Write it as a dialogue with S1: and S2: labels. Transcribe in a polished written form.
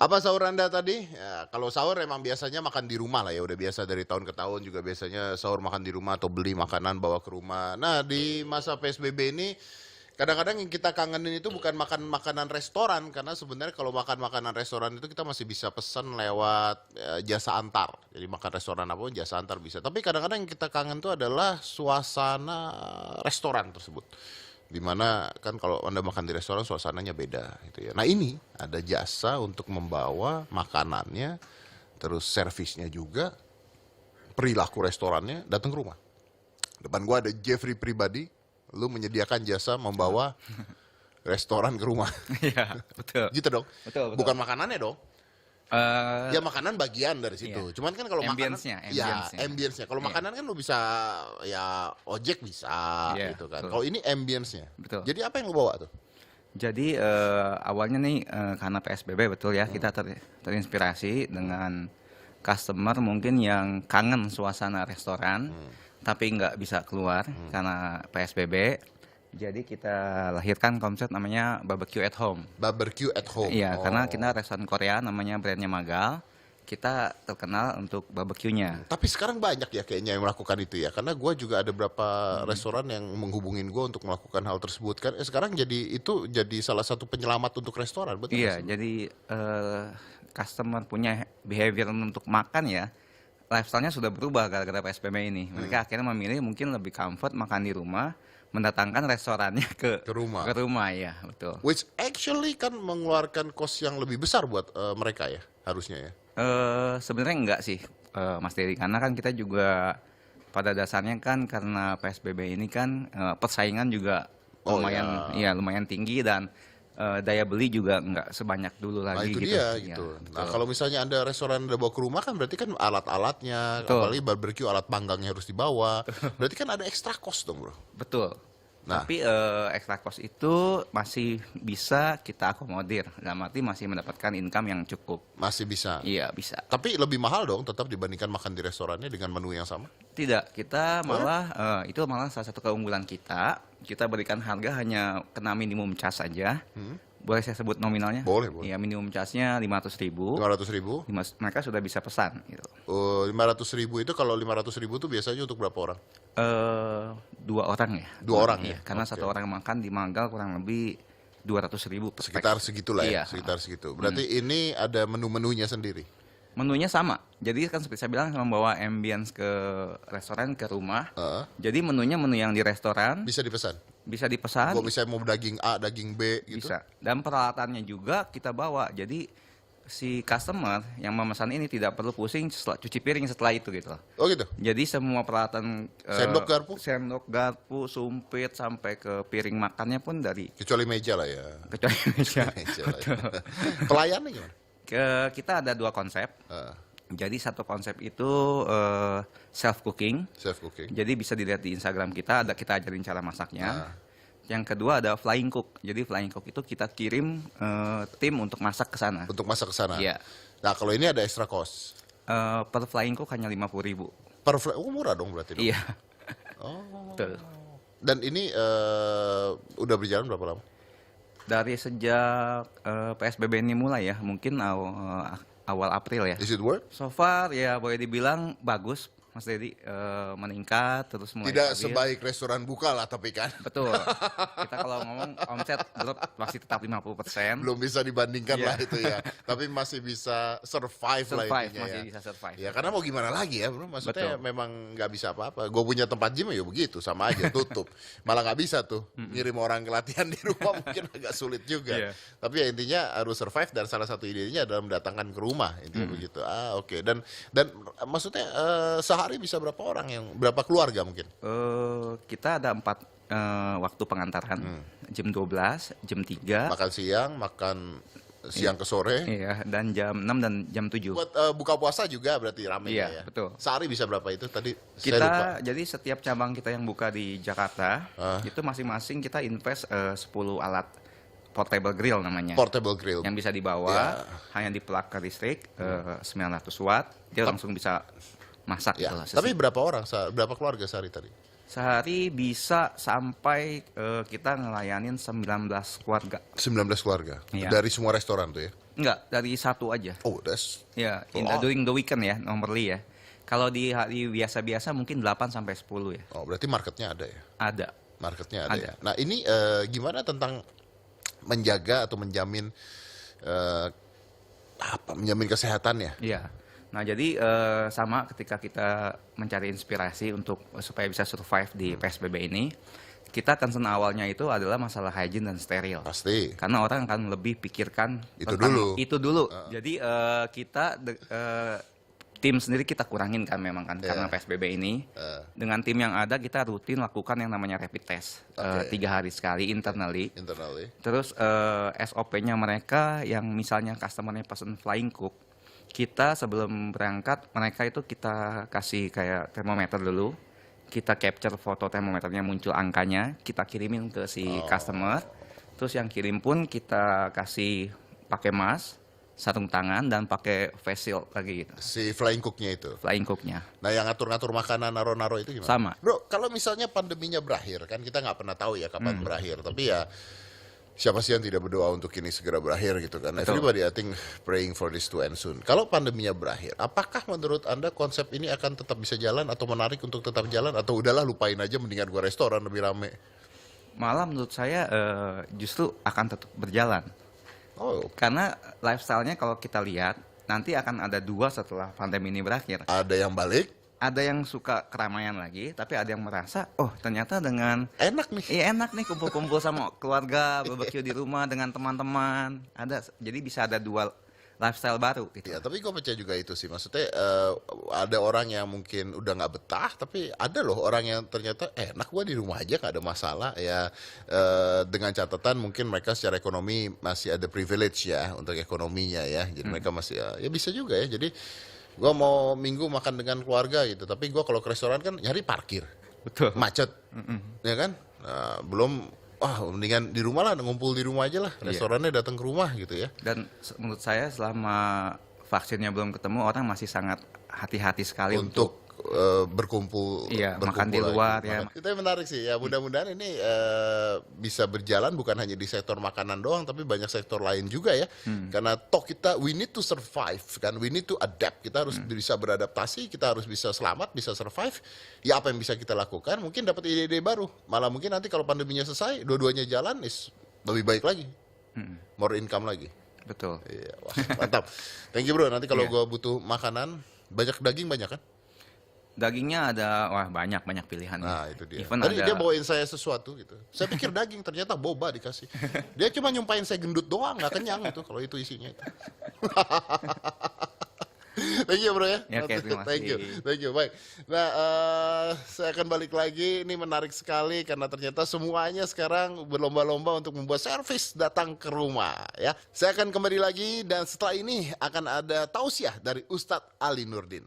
S1: Apa sahur Anda tadi? Ya, kalau sahur emang biasanya makan di rumah lah ya, udah biasa dari tahun ke tahun juga biasanya sahur makan di rumah atau beli makanan bawa ke rumah. Nah, di masa PSBB ini kadang-kadang yang kita kangenin itu bukan makan makanan restoran, karena sebenarnya kalau makan makanan restoran itu kita masih bisa pesan lewat jasa antar. Jadi makan restoran apapun jasa antar bisa. Tapi kadang-kadang yang kita kangen itu adalah suasana restoran tersebut. Dimana kan kalau Anda makan di restoran suasananya beda gitu ya. Nah ini ada jasa untuk membawa makanannya, terus servisnya juga, perilaku restorannya datang ke rumah. Depan gua ada Jeffrey pribadi, lu menyediakan jasa membawa restoran ke rumah.
S2: Iya, betul.
S1: Gitu dong.
S2: Betul, betul.
S1: Bukan makanannya dong.
S2: Eh,
S1: Ya makanan bagian dari situ.
S2: iya.
S1: Cuman kan kalau makanan,
S2: Ambience-nya,
S1: ya
S2: ambience-nya.
S1: ambience-nya. Kalau
S2: Iya.
S1: makanan kan lu bisa ya ojek bisa
S2: Iya,
S1: gitu kan.
S2: betul.
S1: Kalau ini ambience-nya.
S2: Betul.
S1: Jadi apa yang lu bawa tuh?
S2: Jadi awalnya nih karena PSBB betul ya, kita terinspirasi dengan customer mungkin yang kangen suasana restoran, tapi nggak bisa keluar karena PSBB. Jadi kita lahirkan konsep namanya barbecue at home.
S1: Barbecue at home.
S2: Iya, karena
S1: Oh.
S2: kita restoran Korea namanya brandnya Magal, kita terkenal untuk barbeque-nya.
S1: Tapi sekarang banyak ya kayaknya yang melakukan itu ya. Karena gue juga ada beberapa restoran yang menghubungin gue untuk melakukan hal tersebut kan. Sekarang itu jadi salah satu penyelamat untuk restoran, betul nggak
S2: Iya,
S1: sih?
S2: jadi customer punya behavior untuk makan ya, lifestyle-nya sudah berubah gara-gara PSBB ini. Mereka akhirnya memilih mungkin lebih comfort makan di rumah, mendatangkan restorannya ke
S1: Ke rumah.
S2: ya, betul.
S1: Which actually kan mengeluarkan cost yang lebih besar buat mereka ya, harusnya ya.
S2: Sebenarnya enggak sih, Mas Dery, karena kan kita juga pada dasarnya kan karena PSBB ini kan persaingan juga
S1: Oh,
S2: lumayan,
S1: ya.
S2: ya lumayan tinggi dan daya beli juga enggak sebanyak dulu
S1: Nah
S2: lagi
S1: itu
S2: gitu.
S1: dia
S2: Ya,
S1: gitu.
S2: betul.
S1: Nah kalau misalnya Anda restoran Anda bawa ke rumah kan berarti kan alat-alatnya,
S2: Betul.
S1: apalagi barbecue alat panggangnya harus dibawa. Berarti kan ada extra cost dong bro.
S2: Betul.
S1: Nah.
S2: Tapi extra cost itu masih bisa kita akomodir. Dalam arti masih mendapatkan income yang cukup.
S1: Masih bisa.
S2: Iya, bisa.
S1: Tapi lebih mahal dong tetap dibandingkan makan di restorannya dengan menu yang sama.
S2: Tidak, kita malah itu malah salah satu keunggulan kita. Kita berikan harga hanya kena minimum cas saja. Boleh saya sebut nominalnya?
S1: Boleh, boleh.
S2: Iya, minimum casnya 500.000.
S1: 500.000.
S2: Mereka sudah bisa pesan gitu.
S1: 500.000 itu kalau 500.000 itu biasanya untuk berapa orang?
S2: 2 orang ya.
S1: Dua orang
S2: Iya,
S1: ya?
S2: karena
S1: Oke.
S2: satu orang makan di Magal kurang lebih 200.000 per pack.
S1: Sekitar segitulah ya,
S2: Iya.
S1: sekitar segitu. Berarti ini ada menu-menunya sendiri.
S2: Menunya sama. Jadi kan seperti saya bilang membawa ambience ke restoran ke rumah.
S1: Heeh.
S2: Jadi menunya menu yang di restoran
S1: Bisa dipesan.
S2: bisa dipesan,
S1: Gua misalnya mau daging A, daging B gitu.
S2: bisa. Dan peralatannya juga kita bawa. Jadi si customer yang memesan ini tidak perlu pusing cuci piring setelah itu gitu loh.
S1: Oh gitu.
S2: Jadi semua peralatan
S1: Sendok, garpu?
S2: Sumpit sampai ke piring makannya pun dari
S1: Kecuali meja lah ya.
S2: kecuali meja.
S1: Meja lah ya. Pelayannya gimana?
S2: Kita ada 2 konsep.
S1: Heeh.
S2: Jadi satu konsep itu self cooking.
S1: Self cooking.
S2: Jadi bisa dilihat di Instagram kita, ada kita ajarin cara masaknya.
S1: Ah.
S2: Yang kedua ada flying cook. Jadi flying cook itu kita kirim tim untuk masak ke sana.
S1: Untuk masak ke sana.
S2: Iya.
S1: Nah, kalau ini ada extra cost.
S2: Per flying cook hanya 50.000.
S1: Murah dong berarti dong.
S2: Iya.
S1: Oh.
S2: Betul.
S1: Dan ini udah berjalan berapa lama?
S2: Dari sejak PSBB ini mulai ya, mungkin awal April ya.
S1: Is it work?
S2: So far ya boleh dibilang bagus, Mas Dedi, meningkat terus mulai
S1: Tidak
S2: stabil.
S1: sebaik restoran buka lah tapi kan.
S2: Betul. Kita kalau ngomong omset drop masih tetap 50%.
S1: Belum bisa dibandingkan
S2: Iya.
S1: lah itu ya. Tapi masih bisa survive lah
S2: Survive,
S1: intinya
S2: masih
S1: ya.
S2: bisa survive.
S1: Ya karena mau gimana lagi ya bro, maksudnya
S2: Betul.
S1: memang nggak bisa apa-apa. Gue punya tempat gym ya begitu, sama aja tutup. Malah nggak bisa tuh ngirim orang ke latihan di rumah mungkin agak sulit juga.
S2: Iya.
S1: Tapi ya intinya harus survive dan salah satu idenya adalah mendatangkan ke rumah intinya begitu. Oke. Dan maksudnya sehari bisa berapa keluarga mungkin?
S2: Kita ada 4 waktu pengantaran, jam 12, jam 3,
S1: Makan siang ke sore.
S2: iya, dan jam 6 dan jam 7.
S1: Buat buka puasa juga berarti rame
S2: Iya,
S1: ya.
S2: betul.
S1: Sehari bisa berapa itu tadi? Saya lupa.
S2: Kita jadi setiap cabang kita yang buka di Jakarta, itu masing-masing kita invest 10 alat portable grill namanya.
S1: Portable grill.
S2: Yang bisa dibawa, hanya di plug ke listrik, 900 watt, dia langsung bisa masak
S1: Ya.
S2: gitu.
S1: Tapi berapa orang? Berapa keluarga sehari tadi?
S2: Sehari bisa sampai kita ngelayanin 19 keluarga.
S1: 19 keluarga.
S2: Iya.
S1: Dari semua restoran tuh ya.
S2: Enggak, dari satu aja.
S1: Oh, that's
S2: Ya,
S1: Oh.
S2: during the weekend ya, normally ya. Kalau di hari biasa-biasa mungkin 8 sampai 10 ya.
S1: oh, berarti marketnya ada ya.
S2: Ada.
S1: Marketnya ada
S2: Ada.
S1: ya. Nah, ini gimana tentang menjaga atau menjamin menjamin kesehatannya?
S2: Iya. Nah, jadi sama ketika kita mencari inspirasi untuk supaya bisa survive di PSBB ini, kita concern awalnya itu adalah masalah hygiene dan steril.
S1: Pasti.
S2: Karena orang akan lebih pikirkan
S1: Itu
S2: tentang
S1: dulu.
S2: itu dulu. Jadi kita tim sendiri kita kurangin kan memang kan karena PSBB ini. Dengan tim yang ada kita rutin lakukan yang namanya rapid test 3 hari sekali internally.
S1: Internally.
S2: Terus SOP-nya mereka yang misalnya customer-nya pesen flying cook, kita sebelum berangkat mereka itu kita kasih kayak termometer dulu. Kita capture foto termometernya muncul angkanya, kita kirimin ke si customer. Terus yang kirim pun kita kasih pakai mask, sarung tangan dan pakai face shield lagi gitu.
S1: Si flying cooknya itu.
S2: Flying cooknya.
S1: Nah, yang ngatur-ngatur makanan, naro-naro itu gimana?
S2: Sama.
S1: Bro, kalau misalnya pandeminya berakhir, kan kita nggak pernah tahu ya kapan berakhir. Tapi ya, siapa sih yang tidak berdoa untuk ini segera berakhir gitu kan.
S2: Betul.
S1: Everybody I think praying for this to end soon. Kalau pandeminya berakhir, apakah menurut Anda konsep ini akan tetap bisa jalan atau menarik untuk tetap jalan? Atau udahlah lupain aja mendingan gua restoran lebih rame?
S2: Malah menurut saya justru akan tetap berjalan.
S1: Oh,
S2: Karena lifestyle-nya kalau kita lihat, nanti akan ada 2 setelah pandemi ini berakhir.
S1: ada yang balik,
S2: Ada yang suka keramaian lagi, tapi ada yang merasa, oh ternyata dengan
S1: enak nih.
S2: iya enak nih kumpul-kumpul sama keluarga, barbecue di rumah dengan teman-teman. Jadi bisa ada 2 lifestyle baru gitu.
S1: Ya, tapi gue percaya juga itu sih. Maksudnya ada orang yang mungkin udah nggak betah, tapi ada loh orang yang ternyata enak gue di rumah aja nggak ada masalah. Ya dengan catatan mungkin mereka secara ekonomi masih ada privilege ya untuk ekonominya ya. Jadi mereka masih ya bisa juga ya. Jadi gue mau minggu makan dengan keluarga gitu, tapi gue kalau ke restoran kan nyari parkir,
S2: Betul.
S1: macet, ya kan? Nah, belum. Mendingan di rumah lah, ngumpul di rumah aja lah. Restorannya datang ke rumah gitu ya.
S2: Dan menurut saya selama vaksinnya belum ketemu, orang masih sangat hati-hati sekali untuk
S1: Berkumpul
S2: makan di
S1: lagi.
S2: luar ya.
S1: Itu yang menarik sih ya, mudah-mudahan ini bisa berjalan bukan hanya di sektor makanan doang tapi banyak sektor lain juga ya. Karena toh kita we need to survive kan, we need to adapt, kita harus bisa beradaptasi, kita harus bisa selamat, bisa survive. Ya apa yang bisa kita lakukan, mungkin dapat ide-ide baru, malah mungkin nanti kalau pandeminya selesai dua-duanya jalan lebih baik lagi, more income lagi.
S2: Betul.
S1: Iya, wah, mantap. Thank you bro, nanti kalau
S2: Iya.
S1: gua butuh makanan banyak daging banyak kan.
S2: Dagingnya ada, banyak pilihan.
S1: Nah itu dia.
S2: Even
S1: Tadi
S2: ada,
S1: dia bawain saya sesuatu gitu. Saya pikir daging, ternyata boba dikasih. Dia cuma nyumpain saya gendut doang, nggak kenyang itu kalau itu isinya itu. Thank you bro ya.
S2: Ya, oke, terima
S1: Thank you,
S2: kasih.
S1: thank you. Baik. Nah, saya akan balik lagi. Ini menarik sekali karena ternyata semuanya sekarang berlomba-lomba untuk membuat servis datang ke rumah. Ya, saya akan kembali lagi dan setelah ini akan ada tausiah dari Ustadz Ali Nurdin.